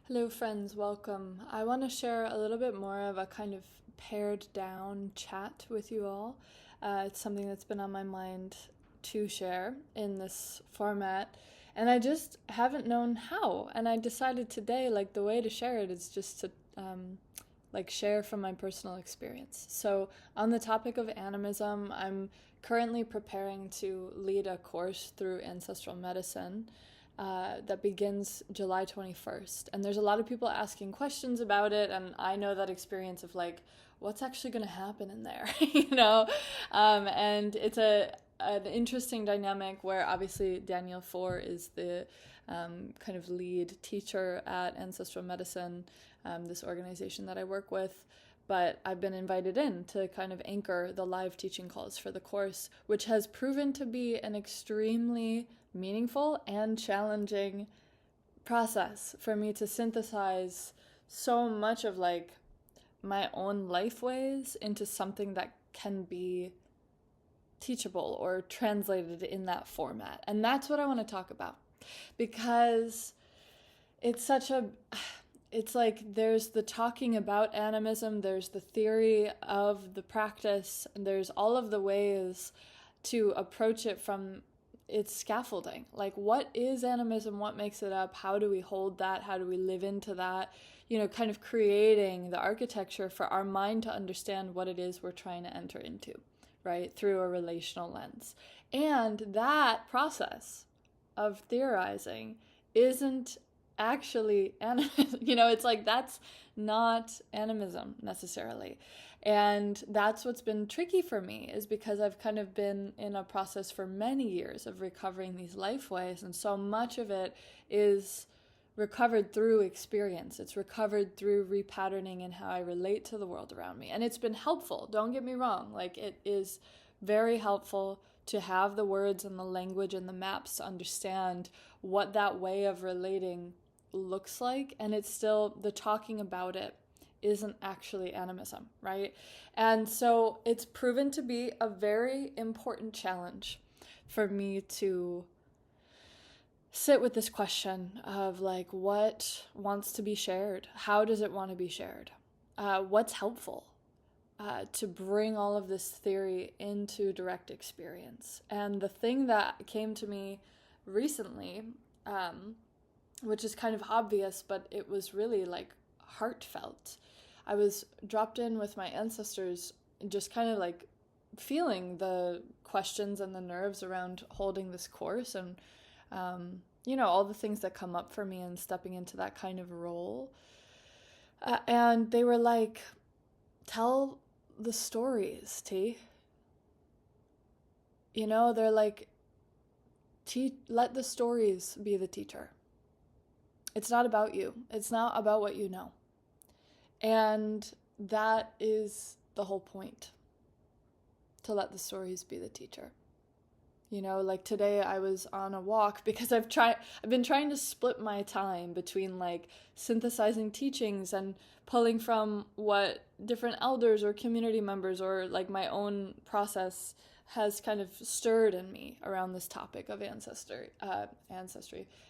Hello, friends, welcome. I want to share a little bit more of a kind of pared down chat with you all. It's something that's been on my mind to share in this format, and I just haven't known how. And I decided today, like, the way to share it is just to share from my personal experience. So, on the topic of animism, I'm currently preparing to lead a course through ancestral medicine that begins July 21st. And there's a lot of people asking questions about it, and I know that experience of like, what's actually going to happen in there, you know? And it's an interesting dynamic where obviously Daniel Four is the kind of lead teacher at Ancestral Medicine, this organization that I work with. But I've been invited in to kind of anchor the live teaching calls for the course, which has proven to be an extremely meaningful and challenging process for me to synthesize so much of like my own life ways into something that can be teachable or translated in that format. And that's what I want to talk about, because it's such a it's like there's the talking about animism, there's the theory of the practice, and there's all of the ways to approach it from its scaffolding. Like, what is animism? What makes it up? How do we hold that? How do we live into that? You know, kind of creating the architecture for our mind to understand what it is we're trying to enter into, right? Through a relational lens. And that process of theorizing isn't actually animism. You know, it's like that's not animism necessarily. And that's what's been tricky for me, is because I've kind of been in a process for many years of recovering these life ways, and so much of it is recovered through experience. It's recovered through repatterning in how I relate to the world around me. And it's been helpful, don't get me wrong. Like, it is very helpful to have the words and the language and the maps to understand what that way of relating looks like. And it's still, the talking about it isn't actually animism, right? And so it's proven to be a very important challenge for me to sit with this question of like, what wants to be shared? How does it want to be shared? What's helpful? To bring all of this theory into direct experience. And the thing that came to me recently, which is kind of obvious, but it was really like heartfelt. I was dropped in with my ancestors, just kind of like feeling the questions and the nerves around holding this course, and you know, all the things that come up for me and stepping into that kind of role. And they were like, tell the stories, T. You know, they're like, let the stories be the teacher. It's not about you. It's not about what you know. And that is the whole point, to let the stories be the teacher. You know, like today I was on a walk because I've been trying to split my time between like synthesizing teachings and pulling from what different elders or community members or like my own process has kind of stirred in me around this topic of ancestry,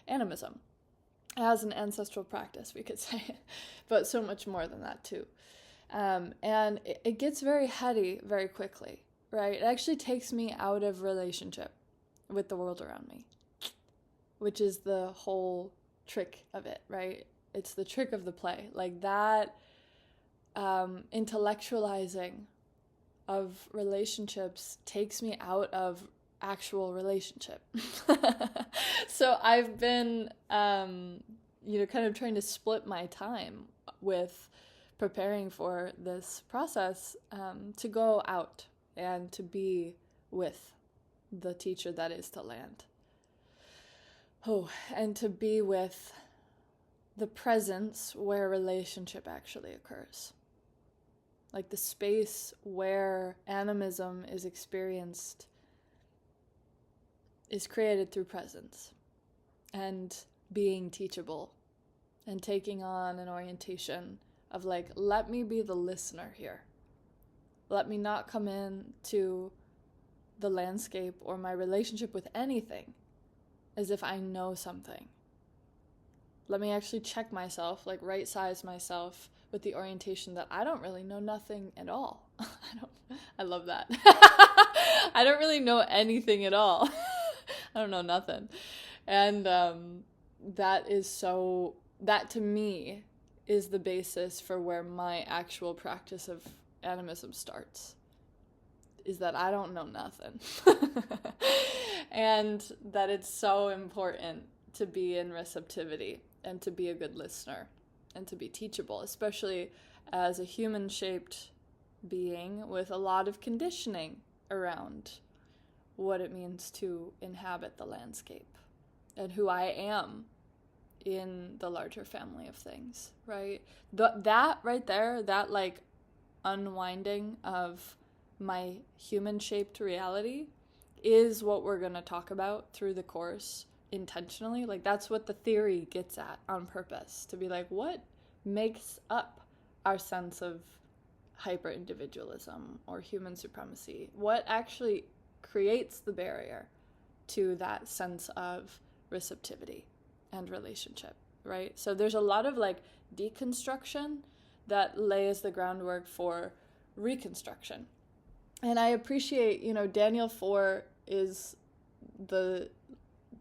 animism, as an ancestral practice, we could say, but so much more than that too. And it gets very heady very quickly, right? It actually takes me out of relationship with the world around me, which is the whole trick of it, right? It's the trick of the play. Like that intellectualizing of relationships takes me out of actual relationship. So I've been, kind of trying to split my time with preparing for this process, to go out and to be with the teacher that is the land. Oh, and to be with the presence where relationship actually occurs. Like the space where animism is experienced is created through presence and being teachable and taking on an orientation of like, let me be the listener here. Let me not come in to the landscape or my relationship with anything as if I know something. let me actually check myself, like right size myself with the orientation that I don't really know nothing at all. I love that. I don't really know anything at all. I don't know nothing. And that to me is the basis for where my actual practice of animism starts, is that I don't know nothing. And that it's so important to be in receptivity and to be a good listener and to be teachable, especially as a human-shaped being with a lot of conditioning around what it means to inhabit the landscape and who I am in the larger family of things, right? That right there, that like unwinding of my human-shaped reality is what we're going to talk about through the course intentionally. Like that's what the theory gets at on purpose, to be like, what makes up our sense of hyper-individualism or human supremacy? What actually creates the barrier to that sense of receptivity and relationship, right? So there's a lot of like deconstruction that lays the groundwork for reconstruction. And I appreciate, Daniel 4 is the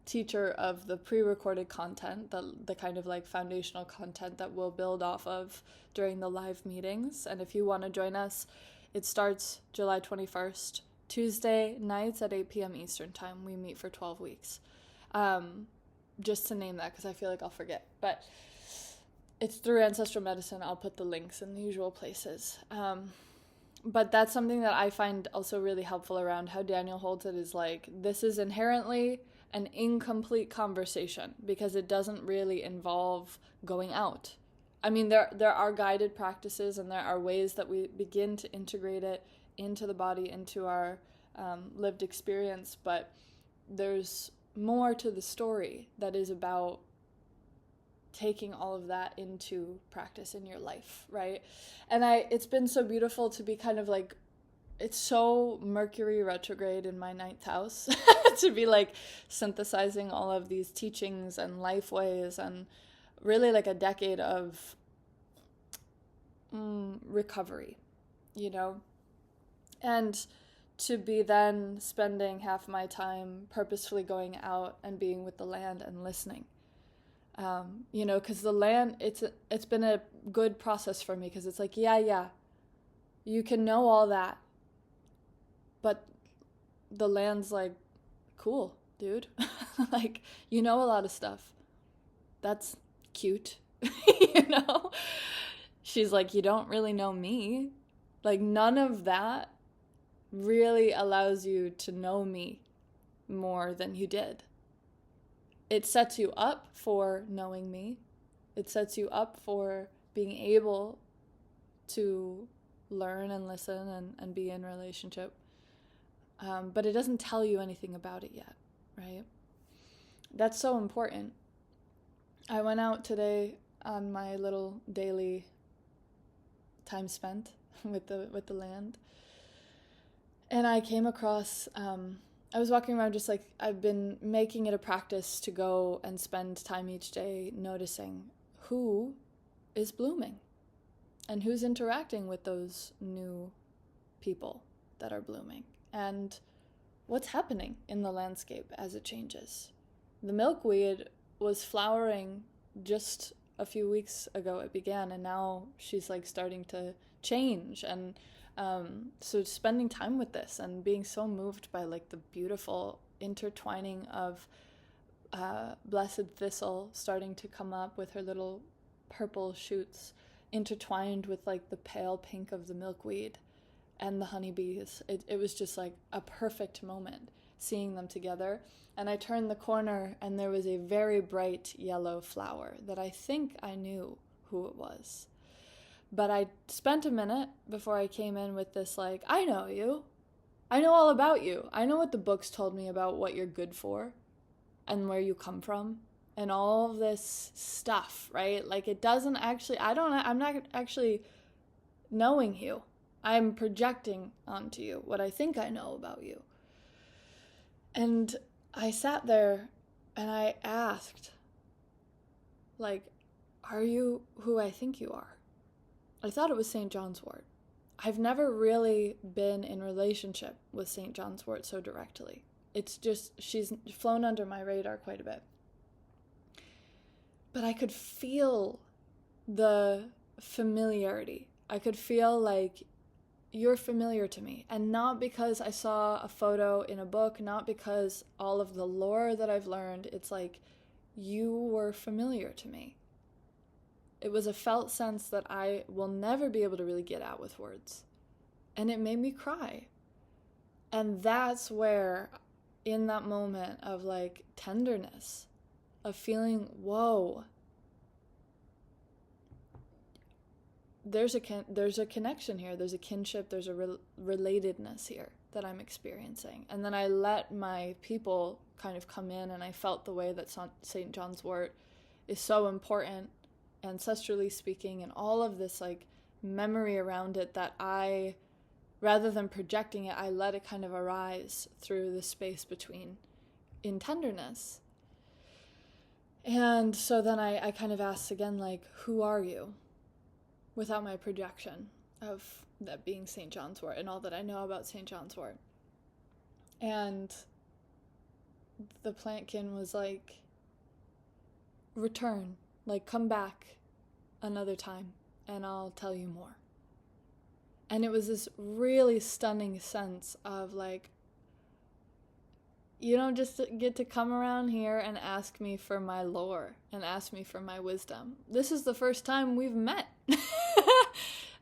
teacher of the pre-recorded content, the kind of like foundational content that we'll build off of during the live meetings. And if you want to join us, it starts July 21st, Tuesday nights at 8 p.m. Eastern time. We meet for 12 weeks. Just to name that, because I feel like I'll forget. But it's through Ancestral Medicine. I'll put the links in the usual places. But that's something that I find also really helpful around how Daniel holds it, is like, this is inherently an incomplete conversation because it doesn't really involve going out. I mean, there are guided practices and there are ways that we begin to integrate it into the body, into our lived experience, but there's more to the story that is about taking all of that into practice in your life, right? And it's been so beautiful to be kind of like, it's so Mercury retrograde in my 9th house to be like synthesizing all of these teachings and life ways, and really like a decade of recovery, and to be then spending half my time purposefully going out and being with the land and listening. Because the land, it's been a good process for me, because it's like, yeah, you can know all that, but the land's like, cool, dude. Like, a lot of stuff. That's cute, She's like, you don't really know me. Like, none of that really allows you to know me more than you did. It sets you up for knowing me. It sets you up for being able to learn and listen and be in relationship. But it doesn't tell you anything about it yet, right? That's so important. I went out today on my little daily time spent with the land, and I came across, I was walking around just like, I've been making it a practice to go and spend time each day noticing who is blooming and who's interacting with those new people that are blooming, and what's happening in the landscape as it changes. The milkweed was flowering just a few weeks ago it began, and now she's like starting to change. And so spending time with this and being so moved by like the beautiful intertwining of blessed thistle starting to come up with her little purple shoots intertwined with like the pale pink of the milkweed and the honeybees. It was just like a perfect moment seeing them together. And I turned the corner and there was a very bright yellow flower that I think I knew who it was. But I spent a minute before I came in with this like, I know you. I know all about you. I know what the books told me about what you're good for and where you come from and all of this stuff, right? Like it doesn't actually, I'm not actually knowing you. I'm projecting onto you what I think I know about you. And I sat there and I asked, Like, are you who I think you are? I thought it was St. John's wort. I've never really been in relationship with St. John's wort so directly. It's just, she's flown under my radar quite a bit. But I could feel the familiarity. I could feel like you're familiar to me. And not because I saw a photo in a book, not because all of the lore that I've learned. It's like you were familiar to me. It was a felt sense that I will never be able to really get at with words. And it made me cry. And that's where, in that moment of like tenderness, of feeling, whoa, there's a connection here, there's a kinship, there's a relatedness here that I'm experiencing. And then I let my people kind of come in, and I felt the way that St. John's wort is so important, ancestrally speaking, and all of this like memory around it, that I, rather than projecting it, I let it kind of arise through the space between in tenderness. And so then I kind of asked again, like, who are you? Without my projection of that being St. John's wort and all that I know about St. John's wort. And the plantkin was like, return, like come back another time and I'll tell you more. And it was this really stunning sense of like, you don't just get to come around here and ask me for my lore and ask me for my wisdom. This is the first time we've met.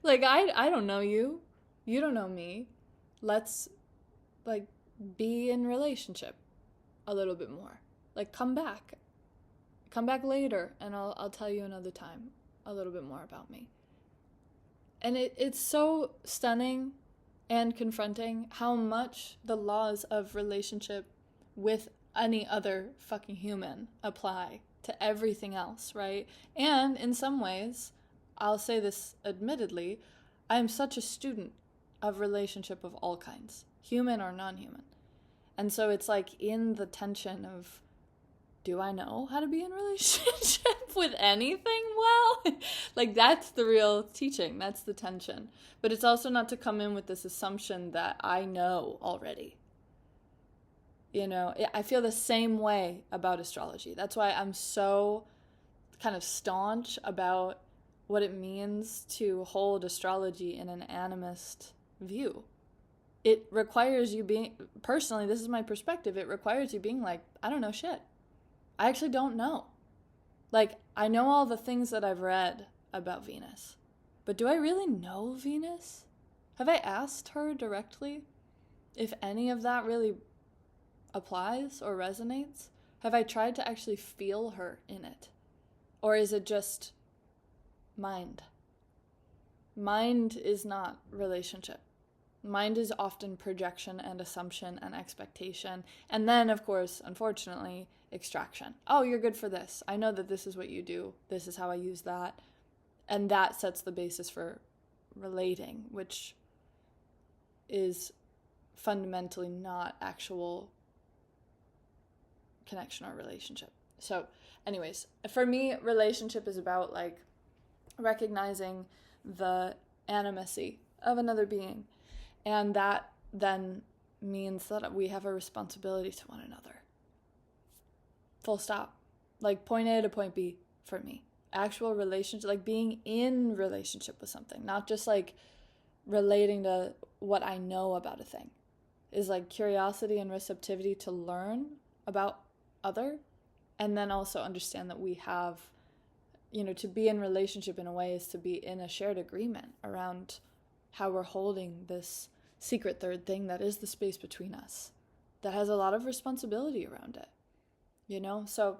Like, I don't know you. You don't know me. Let's, like, be in relationship a little bit more. Like, come back. Come back later, and I'll tell you another time a little bit more about me. And it's so stunning and confronting how much the laws of relationship with any other fucking human apply to everything else, right? And in some ways, I'll say this admittedly, I'm such a student of relationship of all kinds, human or non-human. And so it's like in the tension of, do I know how to be in relationship with anything well? Like, that's the real teaching. That's the tension. But it's also not to come in with this assumption that I know already. You know, I feel the same way about astrology. That's why I'm so kind of staunch about what it means to hold astrology in an animist view. It requires you being, personally, this is my perspective, it requires you being like, I don't know shit. I actually don't know. Like, I know all the things that I've read about Venus, but do I really know Venus? Have I asked her directly if any of that really applies or resonates? Have I tried to actually feel her in it? Or is it just mind? Mind is not relationship. Mind is often projection and assumption and expectation. And then, of course, unfortunately, extraction. Oh, you're good for this. I know that this is what you do. This is how I use that. And that sets the basis for relating, which is fundamentally not actual connection or relationship. So anyways, for me, relationship is about like recognizing the animacy of another being. And that then means that we have a responsibility to one another. Full stop. Like point A to point B for me. Actual relationship, like being in relationship with something, not just like relating to what I know about a thing. Is like curiosity and receptivity to learn about other, and then also understand that we have, you know, to be in relationship in a way is to be in a shared agreement around how we're holding this secret third thing that is the space between us, that has a lot of responsibility around it, you know? So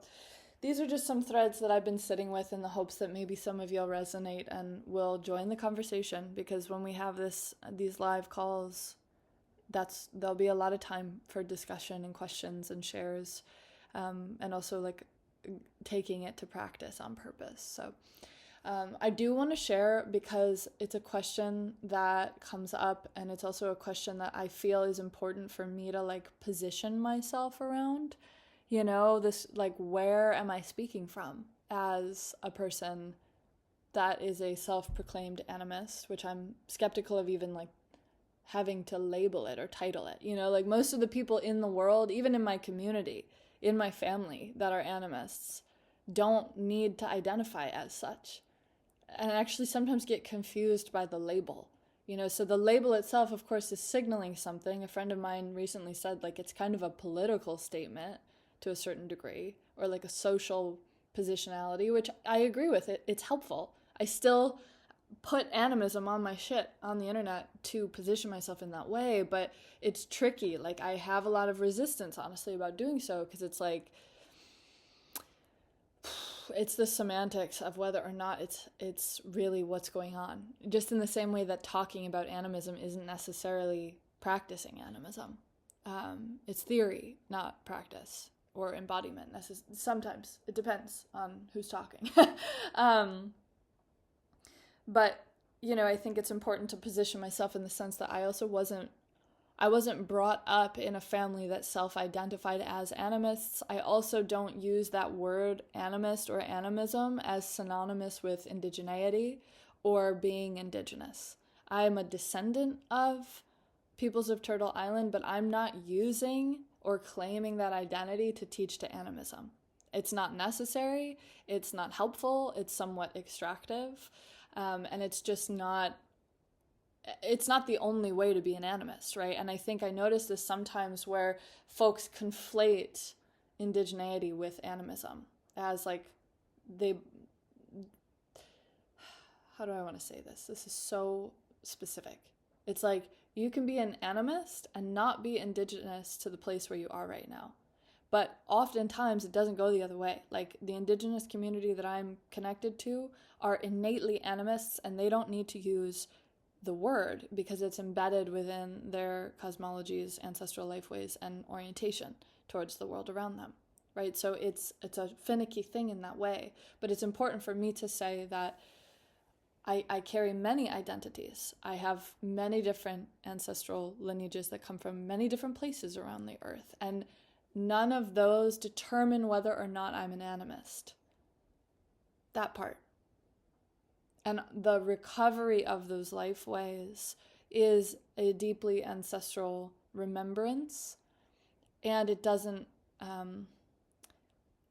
these are just some threads that I've been sitting with in the hopes that maybe some of y'all resonate and will join the conversation, because when we have these live calls, there'll be a lot of time for discussion and questions and shares, and also like taking it to practice on purpose. So I do want to share, because it's a question that comes up, and it's also a question that I feel is important for me to like position myself around, you know, this like, where am I speaking from? as a person that is a self-proclaimed animist, which I'm skeptical of even like having to label it or title it. You know, like most of the people in the world, even in my community, in my family that are animists, don't need to identify as such. And I actually sometimes get confused by the label. You know, so the label itself, of course, is signaling something. A friend of mine recently said, like, it's kind of a political statement to a certain degree, or like a social positionality, which I agree with. It's helpful. I still put animism on my shit on the internet to position myself in that way, but it's tricky. Like, I have a lot of resistance, honestly, about doing so, because it's like, it's the semantics of whether or not it's really what's going on. Just in the same way that talking about animism isn't necessarily practicing animism. It's theory, not practice or embodiment. Sometimes it depends on who's talking. But, you know, I think it's important to position myself in the sense that I also wasn't brought up in a family that self-identified as animists. I also don't use that word animist or animism as synonymous with indigeneity or being indigenous. I am a descendant of peoples of Turtle Island, but I'm not using or claiming that identity to teach to animism. It's not necessary, it's not helpful, it's somewhat extractive, and it's just not the only way to be an animist, right? And I think I notice this sometimes where folks conflate indigeneity with animism as like how do I want to say this? This is so specific. It's like you can be an animist and not be indigenous to the place where you are right now. But oftentimes it doesn't go the other way. Like the indigenous community that I'm connected to are innately animists, and they don't need to use the word because it's embedded within their cosmologies, ancestral lifeways, and orientation towards the world around them, right? So it's a finicky thing in that way, but it's important for me to say that I carry many identities. I have many different ancestral lineages that come from many different places around the earth, and none of those determine whether or not I'm an animist. That part. And the recovery of those life ways is a deeply ancestral remembrance, and it doesn't,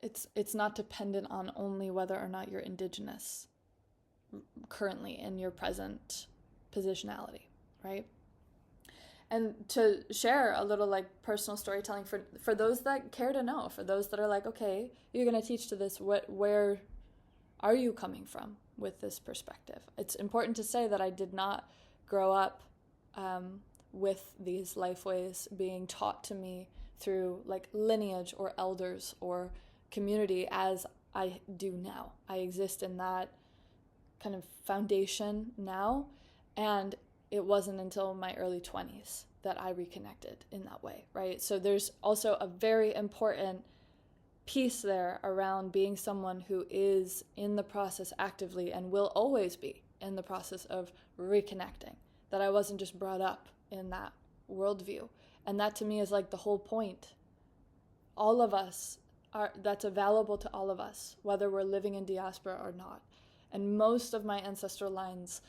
it's not dependent on only whether or not you're indigenous currently in your present positionality, right? And to share a little like personal storytelling for those that care to know, for those that are like, okay, you're going to teach to this, where are you coming from with this perspective? It's important to say that I did not grow up with these lifeways being taught to me through like lineage or elders or community as I do now. I exist in that kind of foundation now, and it wasn't until my early 20s that I reconnected in that way, right? So there's also a very important piece there around being someone who is in the process actively and will always be in the process of reconnecting, that I wasn't just brought up in that worldview. And that to me is like the whole point. All of us that's available to all of us, whether we're living in diaspora or not. And most of my ancestral lines,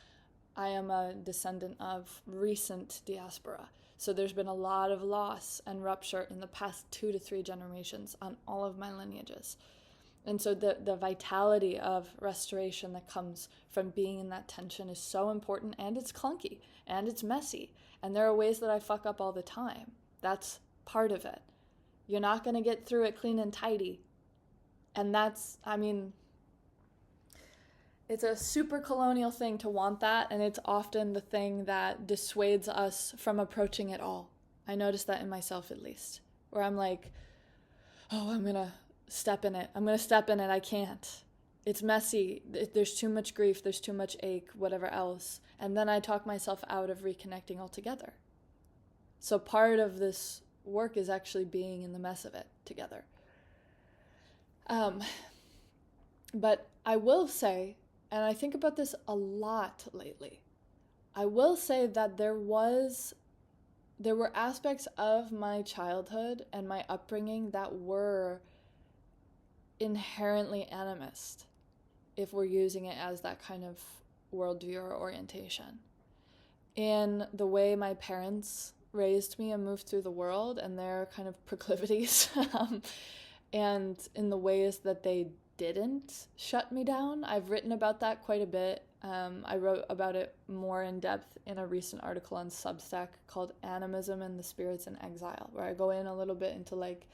I am a descendant of recent diaspora. So there's been a lot of loss and rupture in the past 2 to 3 generations on all of my lineages. And so the vitality of restoration that comes from being in that tension is so important, and it's clunky, and it's messy. And there are ways that I fuck up all the time. That's part of it. You're not going to get through it clean and tidy. And that's, I mean, it's a super colonial thing to want that, and it's often the thing that dissuades us from approaching it all. I notice that in myself, at least, where I'm like, oh, I'm going to step in it. I can't. It's messy. There's too much grief. There's too much ache, whatever else. And then I talk myself out of reconnecting altogether. So part of this work is actually being in the mess of it together. But I will say, and I think about this a lot lately, I will say that there were aspects of my childhood and my upbringing that were inherently animist if we're using it as that kind of worldview or orientation. In the way my parents raised me and moved through the world and their kind of proclivities, and in the ways that they didn't shut me down. I've written about that quite a bit. I wrote about it more in depth in a recent article on Substack called Animism and the Spirits in Exile, where I go in a little bit into like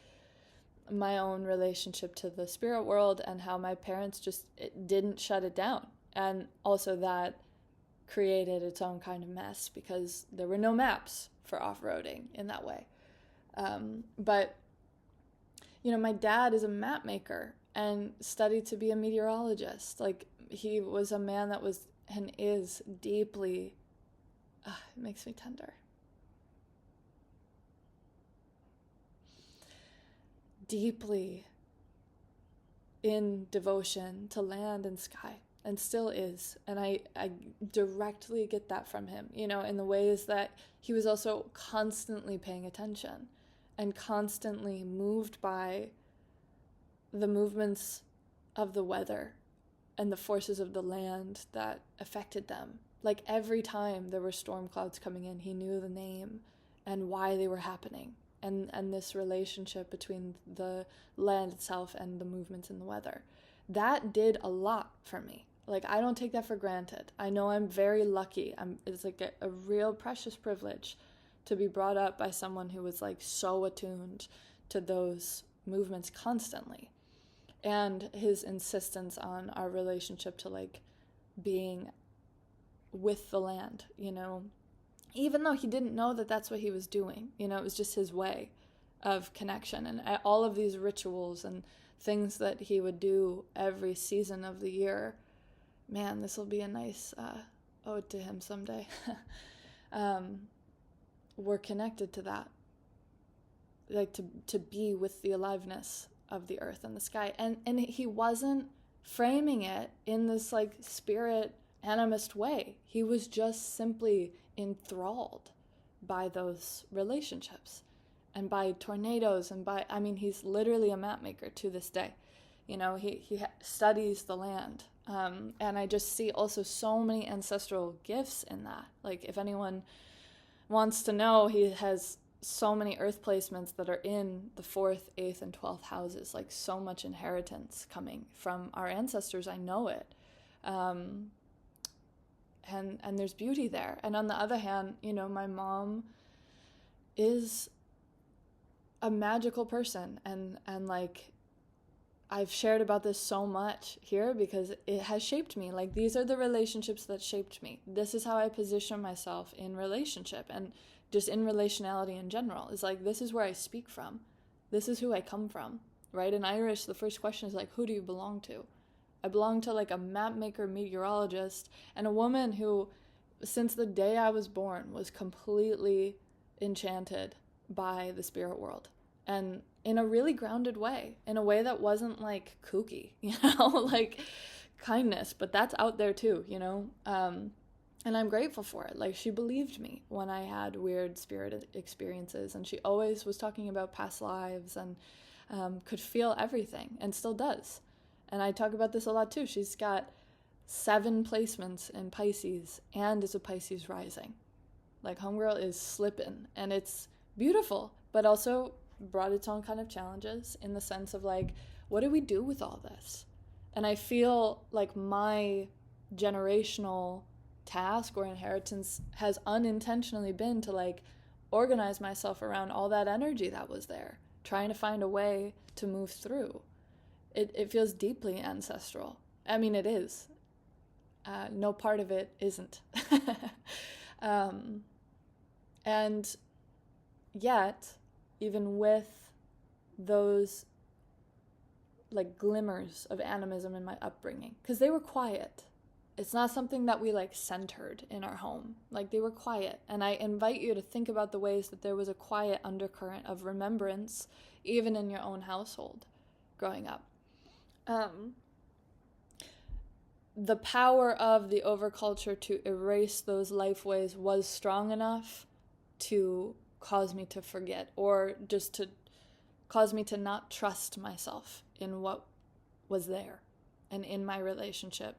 my own relationship to the spirit world and how my parents just didn't shut it down. And also that created its own kind of mess because there were no maps for off-roading in that way. But, you know, my dad is a map maker and studied to be a meteorologist. Like, he was a man that was and is deeply, it makes me tender. Deeply in devotion to land and sky, and still is. And I directly get that from him, you know, in the ways that he was also constantly paying attention and constantly moved by the movements of the weather and the forces of the land that affected them. Like, every time there were storm clouds coming in, he knew the name and why they were happening, and this relationship between the land itself and the movements in the weather. That did a lot for me. Like, I don't take that for granted. I know I'm very lucky. It's like a real precious privilege to be brought up by someone who was like so attuned to those movements constantly. And his insistence on our relationship to like being with the land, you know, even though he didn't know that that's what he was doing, you know, it was just his way of connection. And all of these rituals and things that he would do every season of the year, man, this will be a nice ode to him someday. We're connected to that, like to be with the aliveness of the earth and the sky. And he wasn't framing it in this like spirit animist way. He was just simply enthralled by those relationships and by tornadoes and by, I mean, he's literally a map maker to this day. You know, he studies the land. And I just see also so many ancestral gifts in that. Like, if anyone wants to know, he has so many earth placements that are in the 4th, 8th, and 12th houses. Like, so much inheritance coming from our ancestors. I know it. And there's beauty there. And on the other hand, you know, my mom is a magical person. And like, I've shared about this so much here because it has shaped me. Like, these are the relationships that shaped me. This is how I position myself in relationship and just in relationality in general. It's like, this is where I speak from. This is who I come from, right? In Irish, the first question is like, who do you belong to? I belong to like a map maker meteorologist and a woman who, since the day I was born, was completely enchanted by the spirit world. And in a really grounded way, in a way that wasn't like kooky, you know, like kindness, but that's out there too, you know? And I'm grateful for it. Like, she believed me when I had weird spirit experiences, and she always was talking about past lives and could feel everything, and still does. And I talk about this a lot too. She's got 7 placements in Pisces and is a Pisces rising. Like, homegirl is slipping, and it's beautiful, but also brought its own kind of challenges in the sense of like, what do we do with all this? And I feel like my generational task or inheritance has unintentionally been to like organize myself around all that energy that was there, trying to find a way to move through. It feels deeply ancestral. I mean, it is. No part of it isn't. And yet, even with those like glimmers of animism in my upbringing, because they were quiet. It's not something that we like centered in our home. Like, they were quiet. And I invite you to think about the ways that there was a quiet undercurrent of remembrance, even in your own household growing up. The power of the overculture to erase those life ways was strong enough to cause me to forget, or just to cause me to not trust myself in what was there and in my relationship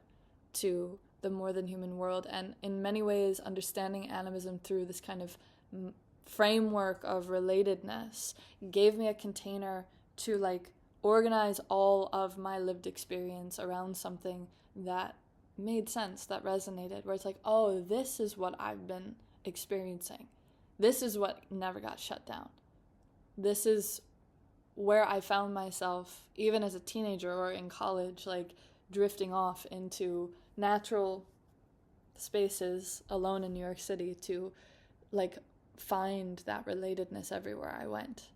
to the more than human world. And in many ways, understanding animism through this kind of framework of relatedness gave me a container to like organize all of my lived experience around something that made sense, that resonated, where it's like, oh, this is what I've been experiencing. This is what never got shut down. This is where I found myself, even as a teenager or in college, like drifting off into natural spaces alone in New York City to like find that relatedness everywhere I went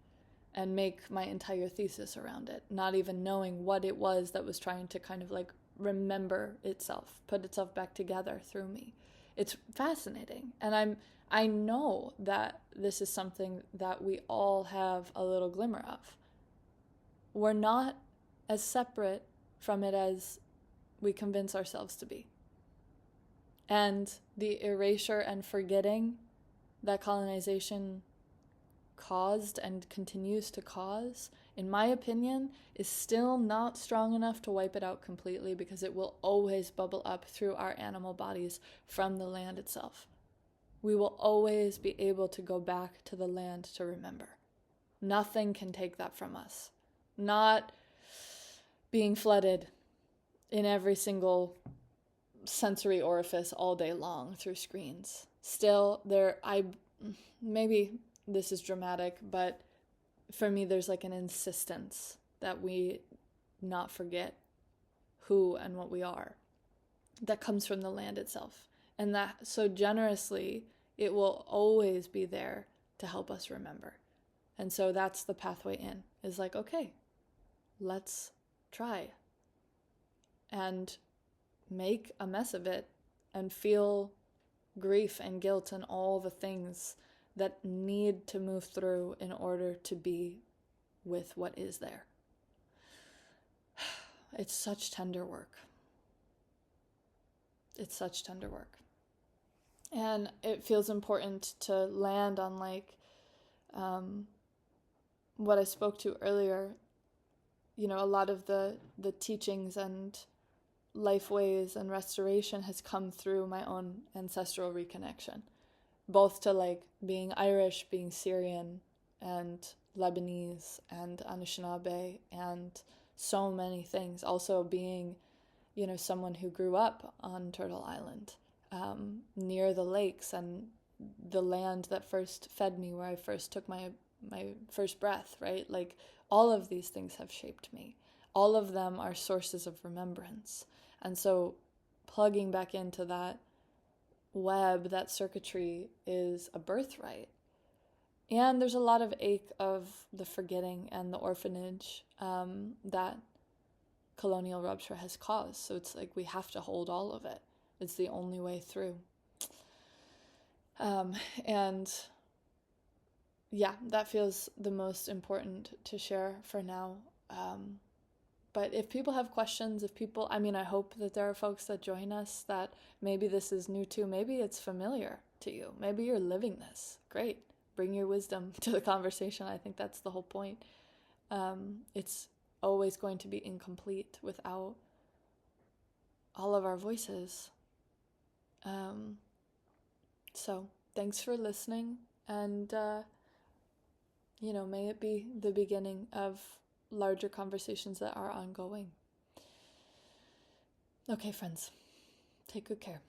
and make my entire thesis around it, not even knowing what it was that was trying to kind of like remember itself, put itself back together through me. It's fascinating. And I know that this is something that we all have a little glimmer of. We're not as separate from it as we convince ourselves to be. And the erasure and forgetting that colonization caused and continues to cause, in my opinion, is still not strong enough to wipe it out completely, because it will always bubble up through our animal bodies from the land itself. We will always be able to go back to the land to remember. Nothing can take that from us. Not being flooded in every single sensory orifice all day long through screens. Still, maybe this is dramatic, but for me, there's like an insistence that we not forget who and what we are. That comes from the land itself. And that so generously, it will always be there to help us remember. And so that's the pathway in, is like, okay, let's try and make a mess of it and feel grief and guilt and all the things that need to move through in order to be with what is there. It's such tender work. It's such tender work. And it feels important to land on like what I spoke to earlier. You know, a lot of the teachings and life ways and restoration has come through my own ancestral reconnection, both to like being Irish, being Syrian and Lebanese and Anishinaabe and so many things. Also being, you know, someone who grew up on Turtle Island, near the lakes and the land that first fed me, where I first took my first breath, right? Like all of these things have shaped me. All of them are sources of remembrance. And so plugging back into that web, that circuitry, is a birthright. And there's a lot of ache of the forgetting and the orphanage that colonial rupture has caused. So it's like we have to hold all of it. It's the only way through. And yeah, that feels the most important to share for now. But if people have questions, I hope that there are folks that join us that maybe this is new to, maybe it's familiar to you. Maybe you're living this. Great. Bring your wisdom to the conversation. I think that's the whole point. It's always going to be incomplete without all of our voices. So thanks for listening, and may it be the beginning of larger conversations that are ongoing. Okay, friends, take good care.